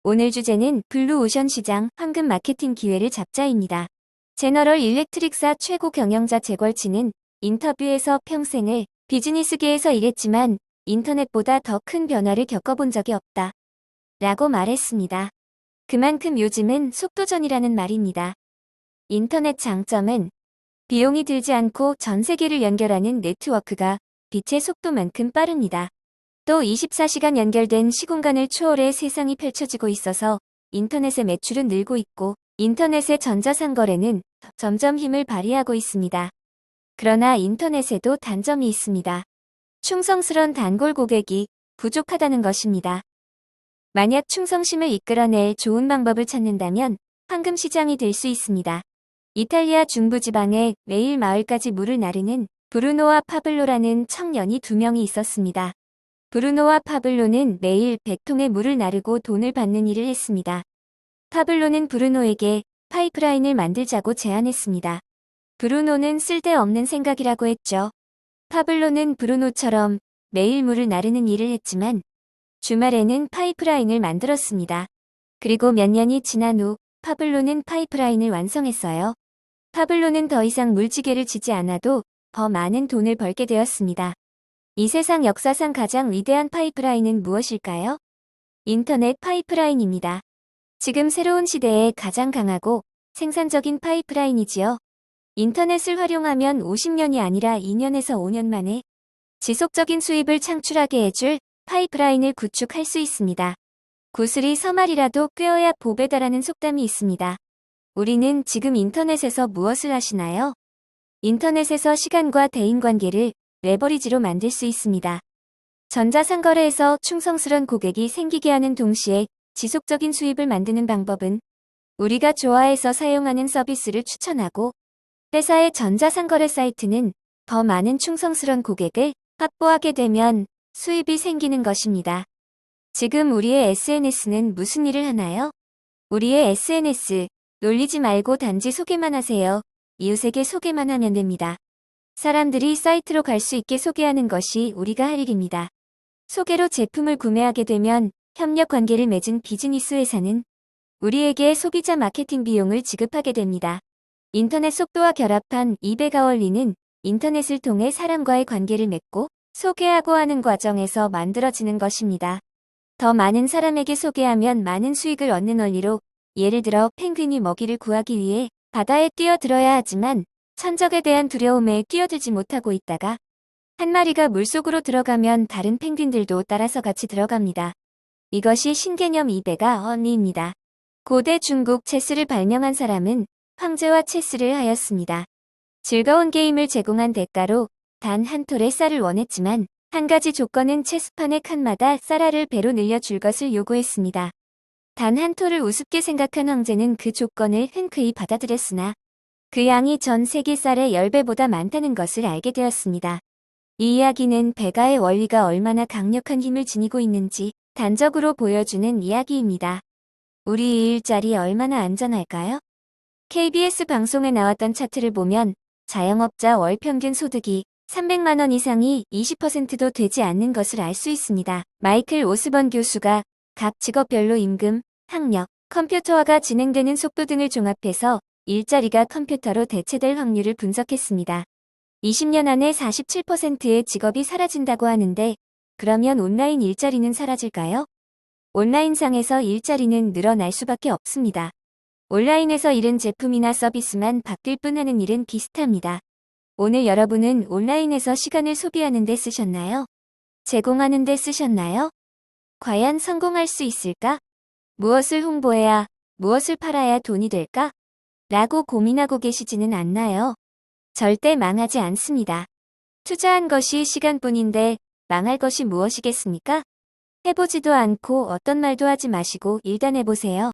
오늘 주제는 블루오션 시장 황금 마케팅 기회를 잡자입니다. 제너럴 일렉트릭사 최고 경영자 재걸치는 인터뷰에서 평생을 비즈니스계에서 일했지만 인터넷보다 더 큰 변화를 겪어본 적이 없다. 라고 말했습니다. 그만큼 요즘은 속도전이라는 말입니다. 인터넷 장점은 비용이 들지 않고 전 세계를 연결하는 네트워크가 빛의 속도만큼 빠릅니다. 또 24시간 연결된 시공간을 초월해 세상이 펼쳐지고 있어서 인터넷의 매출은 늘고 있고 인터넷의 전자상거래는 점점 힘을 발휘하고 있습니다. 그러나 인터넷에도 단점이 있습니다. 충성스런 단골 고객이 부족하다는 것입니다. 만약 충성심을 이끌어낼 좋은 방법을 찾는다면 황금시장이 될 수 있습니다. 이탈리아 중부지방에 매일 마을까지 물을 나르는 브루노와 파블로라는 청년이 2명이 있었습니다. 브루노와 파블로는 매일 100통의 물을 나르고 돈을 받는 일을 했습니다. 파블로는 브루노에게 파이프라인을 만들자고 제안했습니다. 브루노는 쓸데없는 생각이라고 했죠. 파블로는 브루노처럼 매일 물을 나르는 일을 했지만 주말에는 파이프라인을 만들었습니다. 그리고 몇 년이 지난 후 파블로는 파이프라인을 완성했어요. 파블로는 더 이상 물지개를 지지 않아도 더 많은 돈을 벌게 되었습니다. 이 세상 역사상 가장 위대한 파이프라인은 무엇일까요? 인터넷 파이프라인입니다. 지금 새로운 시대에 가장 강하고 생산적인 파이프라인이지요. 인터넷을 활용하면 50년이 아니라 2년에서 5년 만에 지속적인 수입을 창출하게 해줄 파이프라인을 구축할 수 있습니다. 구슬이 서말이라도 꿰어야 복에 달하는 속담이 있습니다. 우리는 지금 인터넷에서 무엇을 하시나요? 인터넷에서 시간과 대인관계를 레버리지로 만들 수 있습니다. 전자상거래에서 충성스런 고객이 생기게 하는 동시에 지속적인 수입을 만드는 방법은 우리가 좋아해서 사용하는 서비스를 추천하고 회사의 전자상거래 사이트는 더 많은 충성스런 고객을 확보하게 되면 수입이 생기는 것입니다. 지금 우리의 SNS는 무슨 일을 하나요? 우리의 SNS, 놀리지 말고 단지 소개만 하세요. 이웃에게 소개만 하면 됩니다. 사람들이 사이트로 갈 수 있게 소개하는 것이 우리가 할 일입니다. 소개로 제품을 구매하게 되면 협력 관계를 맺은 비즈니스 회사는 우리에게 소비자 마케팅 비용을 지급하게 됩니다. 인터넷 속도와 결합한 2배가 원리는 인터넷을 통해 사람과의 관계를 맺고 소개하고 하는 과정에서 만들어지는 것입니다. 더 많은 사람에게 소개하면 많은 수익을 얻는 원리로 예를 들어 펭귄이 먹이를 구하기 위해 바다에 뛰어들어야 하지만 천적에 대한 두려움에 뛰어들지 못하고 있다가 한 마리가 물속으로 들어가면 다른 펭귄들도 따라서 같이 들어갑니다. 이것이 신개념 2배가 원리입니다. 고대 중국 체스를 발명한 사람은 황제와 체스를 하였습니다. 즐거운 게임을 제공한 대가로 단 한 톨의 쌀을 원했지만 한 가지 조건은 체스판의 칸마다 쌀알을 배로 늘려줄 것을 요구했습니다. 단 한 톨을 우습게 생각한 황제는 그 조건을 흔쾌히 받아들였으나 그 양이 전 세계 쌀의 10배보다 많다는 것을 알게 되었습니다. 이 이야기는 배가의 원리가 얼마나 강력한 힘을 지니고 있는지 단적으로 보여주는 이야기입니다. 우리 이 일자리 얼마나 안전할까요? KBS 방송에 나왔던 차트를 보면 자영업자 월 평균 소득이 300만 원 이상이 20%도 되지 않는 것을 알 수 있습니다. 마이클 오스번 교수가 각 직업별로 임금, 학력, 컴퓨터화가 진행되는 속도 등을 종합해서 일자리가 컴퓨터로 대체될 확률을 분석했습니다. 20년 안에 47%의 직업이 사라진다고 하는데 그러면 온라인 일자리는 사라질까요? 온라인상에서 일자리는 늘어날 수밖에 없습니다. 온라인에서 잃은 제품이나 서비스만 바뀔 뿐 하는 일은 비슷합니다. 오늘 여러분은 온라인에서 시간을 소비하는 데 쓰셨나요? 제공하는 데 쓰셨나요? 과연 성공할 수 있을까? 무엇을 홍보해야, 무엇을 팔아야 돈이 될까? 라고 고민하고 계시지는 않나요? 절대 망하지 않습니다. 투자한 것이 시간뿐인데 망할 것이 무엇이겠습니까? 해보지도 않고 어떤 말도 하지 마시고 일단 해보세요.